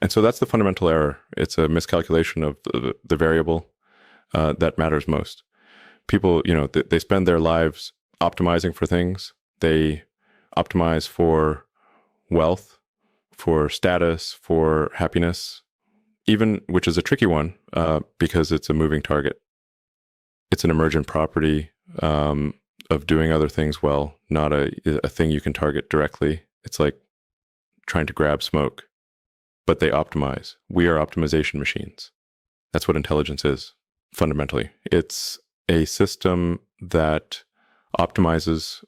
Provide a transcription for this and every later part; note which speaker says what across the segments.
Speaker 1: And so that's the fundamental error. It's a miscalculation of the variable that matters most. People, they spend their lives optimizing for things. They optimize for wealth, for status, for happiness, even, which is a tricky one because it's a moving target. It's an emergent property of doing other things well, not a thing you can target directly. It's like trying to grab smoke, but they optimize. We are optimization machines. That's what intelligence is, fundamentally. It's a system that optimizes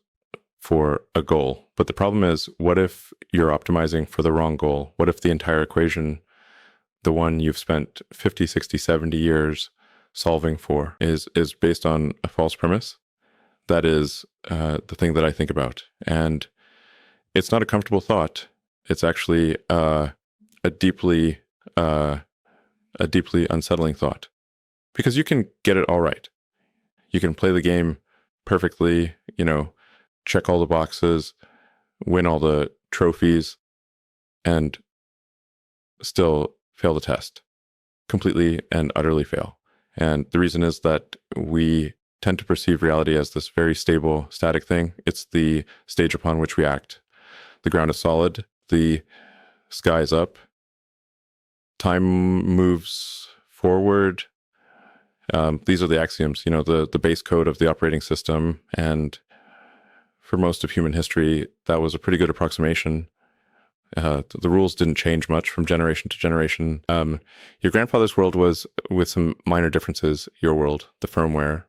Speaker 1: for a goal. But the problem is, what if you're optimizing for the wrong goal? What if the entire equation, the one you've spent 50, 60, 70 years solving for, is based on a false premise? That is the thing that I think about. And it's not a comfortable thought. It's actually a deeply unsettling thought, because you can get it all right. You can play the game perfectly, check all the boxes, win all the trophies, and still fail the test. Completely and utterly fail. And the reason is that we tend to perceive reality as this very stable, static thing. It's the stage upon which we act. The ground is solid. The sky is up. Time moves forward. These are the axioms, the base code of the operating system. And for most of human history, that was a pretty good approximation. The rules didn't change much from generation to generation. Your grandfather's world was, with some minor differences, your world, the firmware,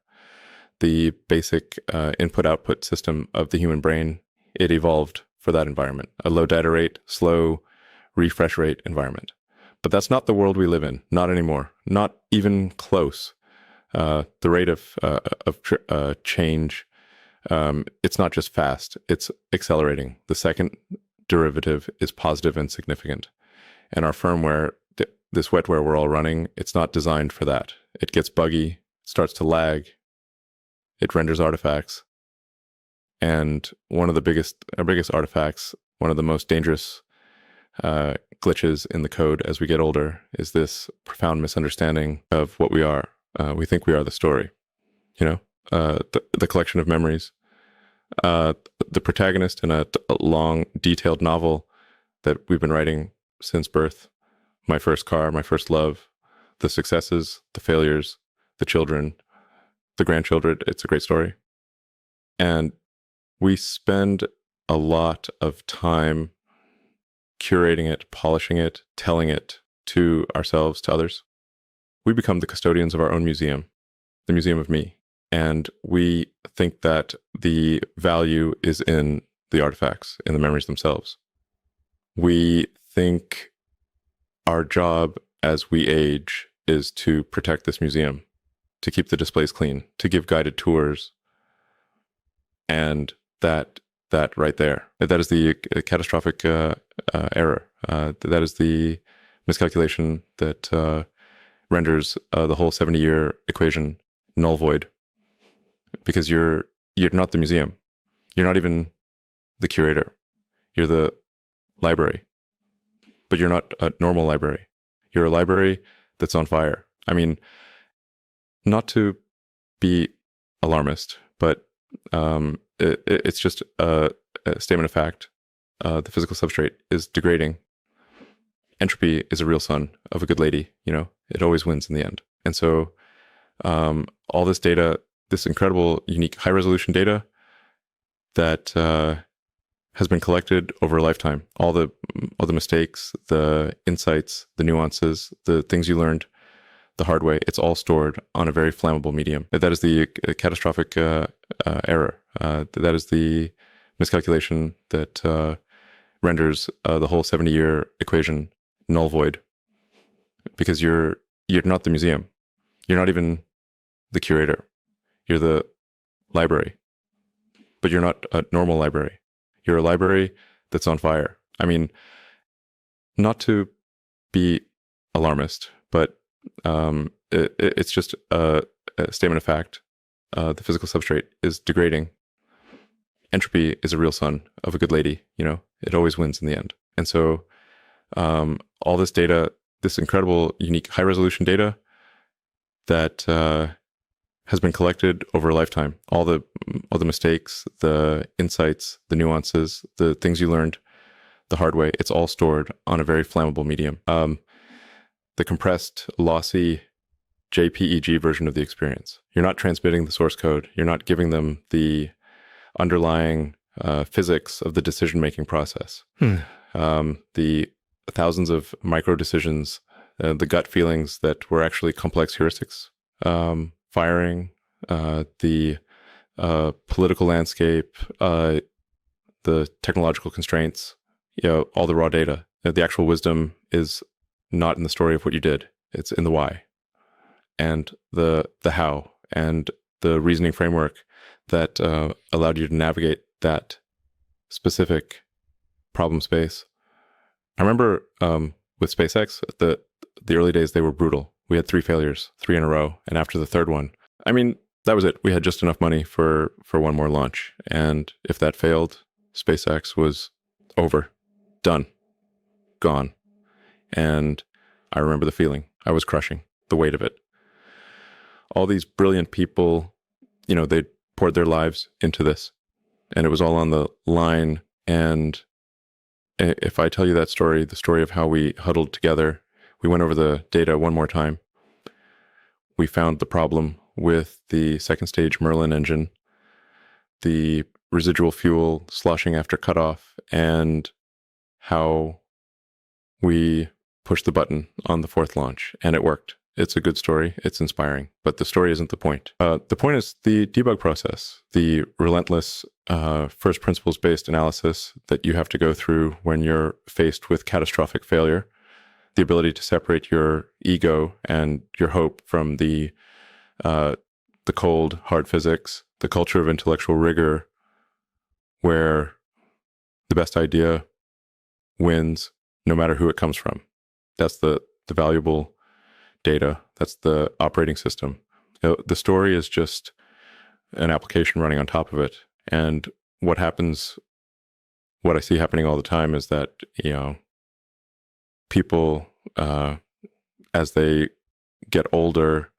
Speaker 1: the basic input-output system of the human brain. It evolved for that environment, a low data rate, slow refresh rate environment. But that's not the world we live in, not anymore, not even close. The rate of change, it's not just fast, it's accelerating. The second derivative is positive and significant. And our firmware, this wetware we're all running, it's not designed for that. It gets buggy, starts to lag, it renders artifacts. And one of our biggest artifacts, one of the most dangerous glitches in the code as we get older, is this profound misunderstanding of what we are. We think we are the story, the collection of memories. The protagonist in a long, detailed novel that we've been writing since birth. My first car, my first love, the successes, the failures, the children, the grandchildren. It's a great story. And we spend a lot of time curating it, polishing it, telling it to ourselves, to others. We become the custodians of our own museum, the museum of me. And we think that the value is in the artifacts, in the memories themselves. We think our job as we age is to protect this museum, to keep the displays clean, to give guided tours. And that right there, that is the catastrophic error. That is the miscalculation that renders the whole 70-year equation null void. Because you're not the museum. You're not even the curator. You're the library. But you're not a normal library. You're a library that's on fire. I mean, not to be alarmist, but it's just a statement of fact. The physical substrate is degrading. Entropy is a real son of a good lady. It always wins in the end. And so all this data, this incredible, unique, high-resolution data that has been collected over a lifetime. All the mistakes, the insights, the nuances, the things you learned the hard way, it's all stored on a very flammable medium. That is the catastrophic error. That is the miscalculation that renders the whole 70-year equation null void. Because you're not the museum. You're not even the curator. You're the library, but you're not a normal library. You're a library that's on fire. I mean, not to be alarmist, but it's just a statement of fact. The physical substrate is degrading. Entropy is a real son of a good lady. It always wins in the end. And so All this data, this incredible, unique, high-resolution data that has been collected over a lifetime. All the mistakes, the insights, the nuances, the things you learned the hard way, it's all stored on a very flammable medium. The compressed, lossy JPEG version of the experience. You're not transmitting the source code. You're not giving them the underlying physics of the decision-making process. The thousands of micro decisions, the gut feelings that were actually complex heuristics, firing, the political landscape, the technological constraints, all the raw data. The actual wisdom is not in the story of what you did. It's in the why and the how and the reasoning framework that allowed you to navigate that specific problem space. I remember with SpaceX, the early days, they were brutal. We had 3 failures, 3 in a row. And after the third one, I mean, that was it. We had just enough money for one more launch. And if that failed, SpaceX was over, done, gone. And I remember the feeling. I was crushing the weight of it. All these brilliant people, they poured their lives into this. And it was all on the line. And if I tell you that story, the story of how we huddled together, we went over the data one more time. We found the problem with the second stage Merlin engine, the residual fuel sloshing after cutoff, and how we pushed the button on the 4th launch, and it worked. It's a good story. It's inspiring, but the story isn't the point. The point is the debug process, the relentless first principles based analysis that you have to go through when you're faced with catastrophic failure, the ability to separate your ego and your hope from the cold, hard physics, the culture of intellectual rigor, where the best idea wins no matter who it comes from. That's the valuable data. That's the operating system. The story is just an application running on top of it. And what I see happening all the time is that, people, as they get older,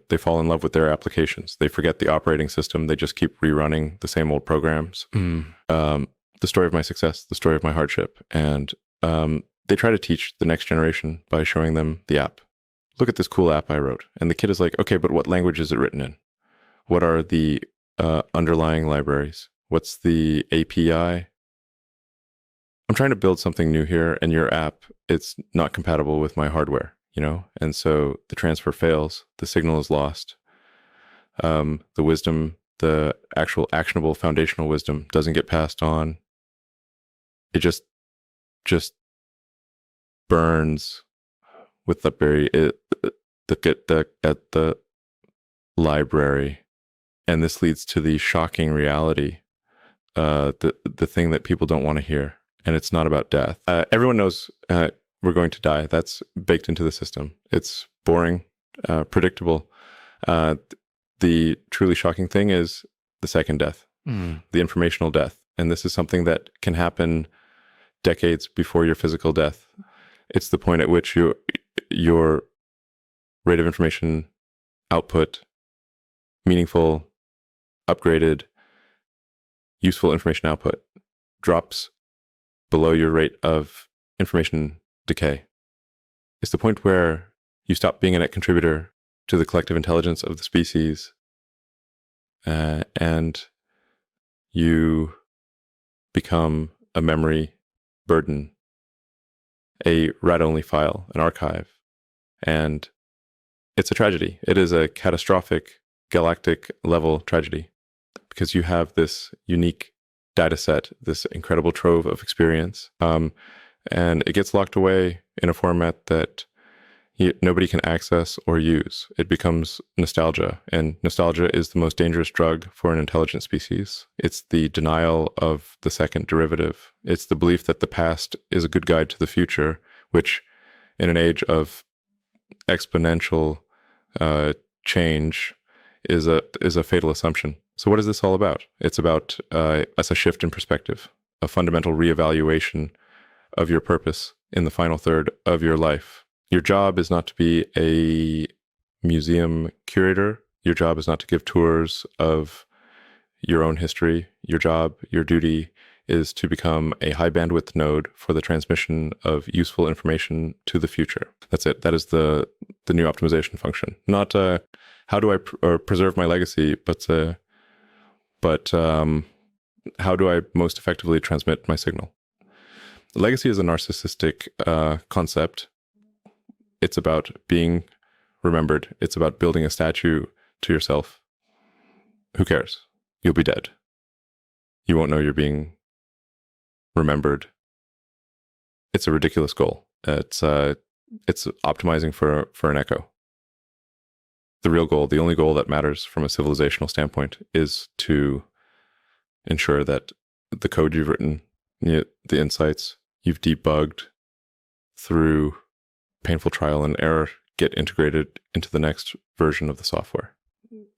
Speaker 1: they fall in love with their applications. They forget the operating system. They just keep rerunning the same old programs. The story of my success, the story of my hardship. And they try to teach the next generation by showing them the app. Look at this cool app I wrote. And the kid is like, okay, but what language is it written in? What are the underlying libraries? What's the API? I'm trying to build something new here, and your app, it's not compatible with my hardware, And so the transfer fails, the signal is lost. The wisdom, the actual actionable foundational wisdom doesn't get passed on. It just burns with the at the library. And this leads to the shocking reality, the thing that people don't want to hear. And it's not about death. Everyone knows we're going to die. That's baked into the system. It's boring, predictable. The truly shocking thing is the second death, the informational death. And this is something that can happen decades before your physical death. It's the point at which your rate of information output, meaningful, upgraded, useful information output, drops below your rate of information decay. It's the point where you stop being a net contributor to the collective intelligence of the species, and you become a memory burden, a write-only file, an archive. And it's a tragedy. It is a catastrophic, galactic level tragedy, because you have this unique data set, this incredible trove of experience, and it gets locked away in a format that nobody can access or use. It becomes nostalgia, and nostalgia is the most dangerous drug for an intelligent species. It's the denial of the second derivative. It's the belief that the past is a good guide to the future, which in an age of exponential change is a fatal assumption. So what is this all about? It's about a shift in perspective, a fundamental reevaluation of your purpose, in the final third of your life. Your job is not to be a museum curator. Your job is not to give tours of your own history. Your job, your duty is to become a high bandwidth node for the transmission of useful information to the future. That's it. That is the new optimization function. Not how do I preserve my legacy, but how do I most effectively transmit my signal? Legacy is a narcissistic concept. It's about being remembered. It's about building a statue to yourself. Who cares? You'll be dead. You won't know you're being remembered. It's a ridiculous goal. It's optimizing for an echo. The real goal, the only goal that matters from a civilizational standpoint, is to ensure that the code you've written, the insights you've debugged through painful trial and error, get integrated into the next version of the software.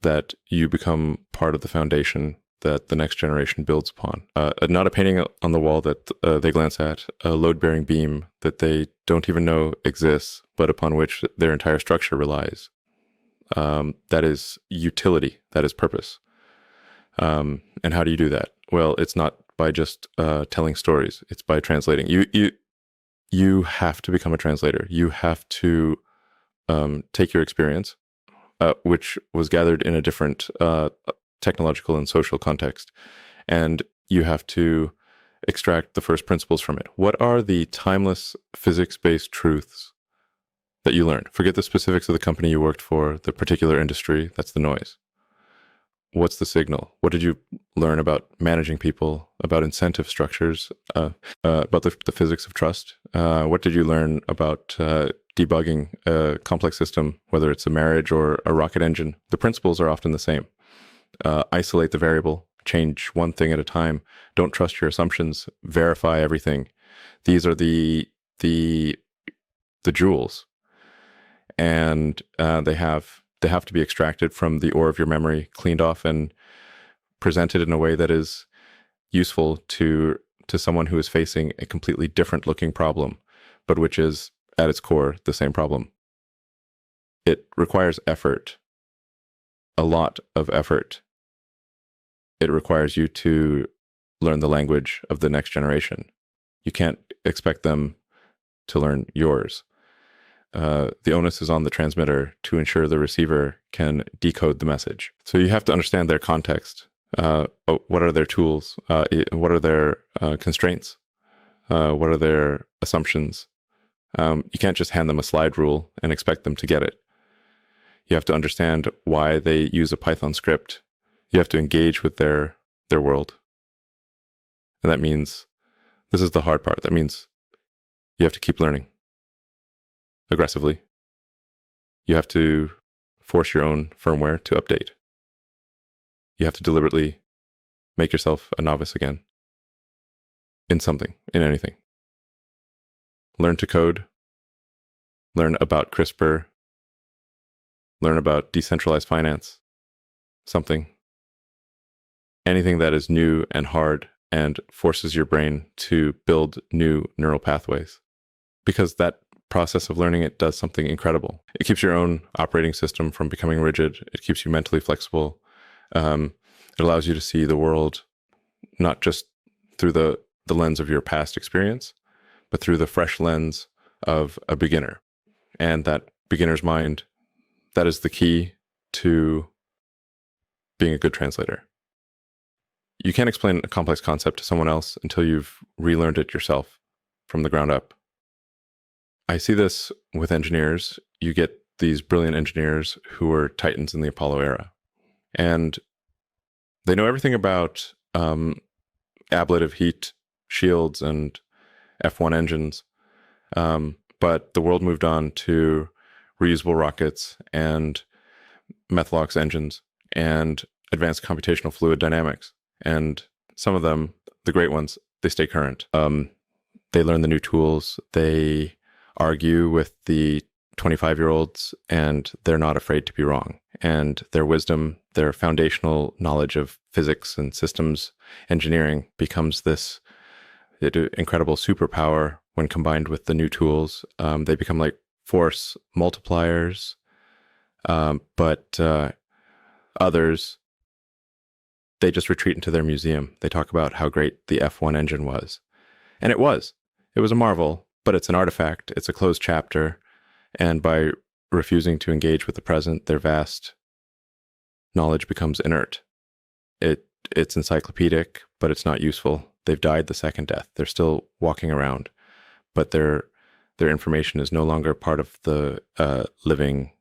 Speaker 1: That you become part of the foundation that the next generation builds upon. Not a painting on the wall that they glance at, a load-bearing beam that they don't even know exists, but upon which their entire structure relies. That is utility. That is purpose. And how do you do that? Well, it's not by just telling stories. It's by translating. You have to become a translator. You have to take your experience, which was gathered in a different technological and social context, and you have to extract the first principles from it. What are the timeless physics-based truths that you learned? Forget the specifics of the company you worked for, the particular industry. That's the noise. What's the signal? What did you learn about managing people, about incentive structures, about the physics of trust? What did you learn about debugging a complex system, whether it's a marriage or a rocket engine? The principles are often the same. Isolate the variable, change one thing at a time. Don't trust your assumptions. Verify everything. These are the jewels, and they have to be extracted from the ore of your memory, cleaned off, and presented in a way that is useful to someone who is facing a completely different looking problem, but which is at its core the same problem. It requires effort, a lot of effort. It requires you to learn the language of the next generation. You can't expect them to learn yours. The onus is on the transmitter to ensure the receiver can decode the message. So you have to understand their context. What are their tools? What are their constraints? What are their assumptions? You can't just hand them a slide rule and expect them to get it. You have to understand why they use a Python script. You have to engage with their world. And that means, this is the hard part, that means you have to keep learning aggressively. You have to force your own firmware to update. You have to deliberately make yourself a novice again in something, in anything. Learn to code, learn about CRISPR, learn about decentralized finance, something. Anything that is new and hard and forces your brain to build new neural pathways. Because that process of learning it does something incredible. It keeps your own operating system from becoming rigid. It keeps you mentally flexible. It allows you to see the world not just through the lens of your past experience, but through the fresh lens of a beginner. And that beginner's mind, that is the key to being a good translator. You can't explain a complex concept to someone else until you've relearned it yourself from the ground up. I see this with engineers. You get these brilliant engineers who were titans in the Apollo era. And they know everything about ablative heat shields and F1 engines. But the world moved on to reusable rockets and Methalox engines and advanced computational fluid dynamics. And some of them, the great ones, they stay current. They learn the new tools. They argue with the 25-year-olds, and they're not afraid to be wrong. And their wisdom, their foundational knowledge of physics and systems engineering becomes this incredible superpower when combined with the new tools. They become like force multipliers. But others, they just retreat into their museum. They talk about how great the F1 engine was. And it was. It was a marvel, but it's an artifact. It's a closed chapter. And by refusing to engage with the present, their vast knowledge becomes inert. It's encyclopedic, but it's not useful. They've died the second death. They're still walking around, but their information is no longer part of the living,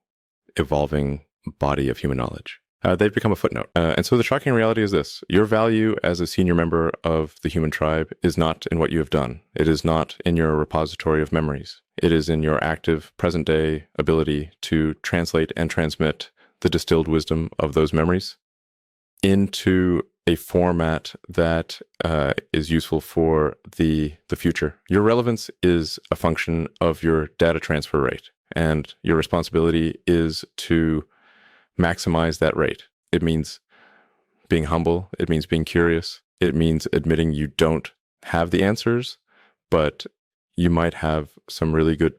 Speaker 1: evolving body of human knowledge. They've become a footnote. And so the shocking reality is this: your value as a senior member of the human tribe is not in what you have done. It is not in your repository of memories. It is in your active present day ability to translate and transmit the distilled wisdom of those memories into a format that is useful for the future. Your relevance is a function of your data transfer rate, and your responsibility is to maximize that rate. It means being humble. It means being curious. It means admitting you don't have the answers, but you might have some really good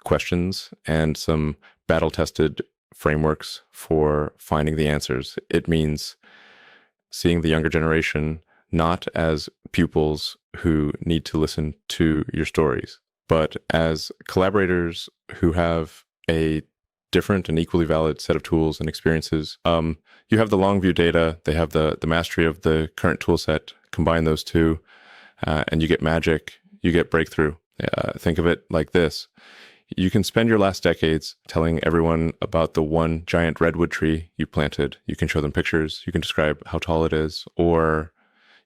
Speaker 1: questions and some battle-tested frameworks for finding the answers. It means seeing the younger generation not as pupils who need to listen to your stories, but as collaborators who have a different and equally valid set of tools and experiences. You have the long view data. They have the mastery of the current tool set. Combine those two, and you get magic. You get breakthrough. Think of it like this. You can spend your last decades telling everyone about the one giant redwood tree you planted. You can show them pictures. You can describe how tall it is. Or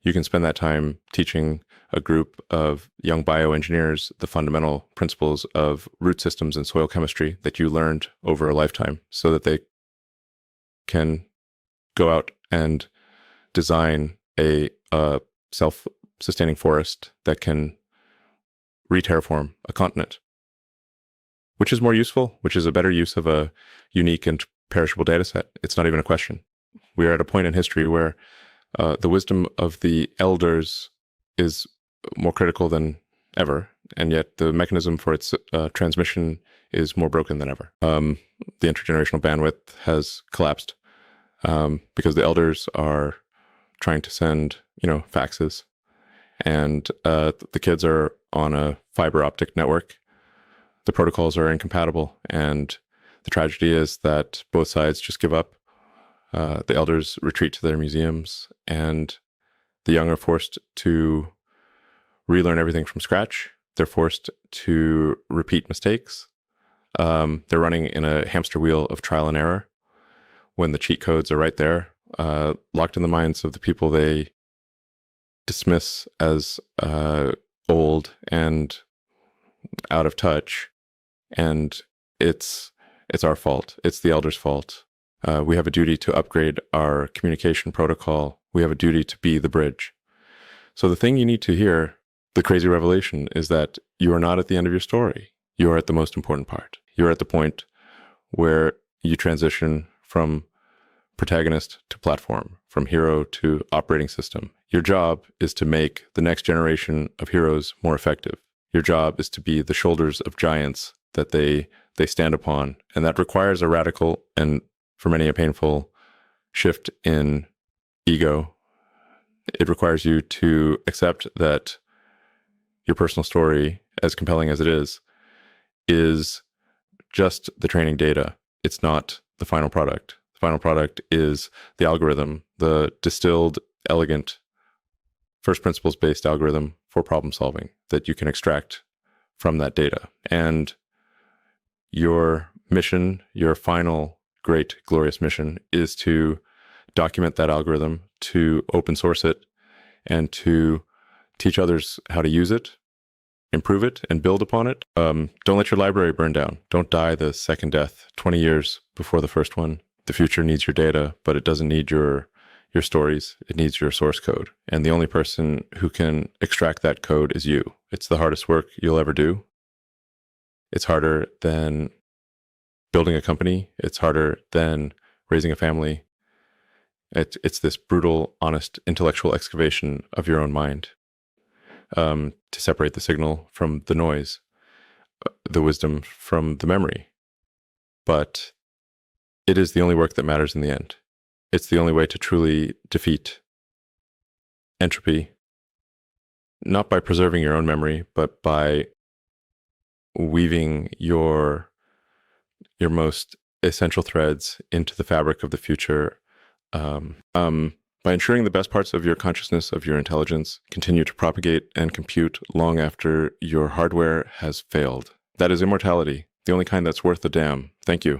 Speaker 1: you can spend that time teaching a group of young bioengineers the fundamental principles of root systems and soil chemistry that you learned over a lifetime, so that they can go out and design a self-sustaining forest that can re-terraform a continent. Which is more useful? Which is a better use of a unique and perishable data set? It's not even a question. We are at a point in history where the wisdom of the elders is more critical than ever, and yet the mechanism for its transmission is more broken than ever. The intergenerational bandwidth has collapsed because the elders are trying to send, faxes, and the kids are on a fiber optic network. The protocols are incompatible, and the tragedy is that both sides just give up. The elders retreat to their museums, and the young are forced to relearn everything from scratch. They're forced to repeat mistakes. They're running in a hamster wheel of trial and error when the cheat codes are right there, locked in the minds of the people they dismiss as old and out of touch. And it's our fault. It's the elders' fault. We have a duty to upgrade our communication protocol. We have a duty to be the bridge. So the thing you need to hear, the crazy revelation, is that you are not at the end of your story. You are at the most important part. You're at the point where you transition from protagonist to platform, from hero to operating system. Your job is to make the next generation of heroes more effective. Your job is to be the shoulders of giants that they stand upon. And that requires a radical and, for many, a painful shift in ego. It requires you to accept that your personal story, as compelling as it is just the training data. It's not the final product. The final product is the algorithm, the distilled, elegant, first principles based algorithm for problem solving that you can extract from that data. And your mission, your final great, glorious mission, is to document that algorithm, to open source it, and to teach others how to use it, improve it, and build upon it. Don't let your library burn down. Don't die the second death 20 years before the first one. The future needs your data, but it doesn't need your stories. It needs your source code. And the only person who can extract that code is you. It's the hardest work you'll ever do. It's harder than building a company. It's harder than raising a family. It's this brutal, honest, intellectual excavation of your own mind. to separate the signal from the noise, the wisdom from the memory. But it is the only work that matters in the end. It's the only way to truly defeat entropy, not by preserving your own memory, but by weaving your most essential threads into the fabric of the future. By ensuring the best parts of your consciousness, of your intelligence, continue to propagate and compute long after your hardware has failed. That is immortality, the only kind that's worth a damn. Thank you.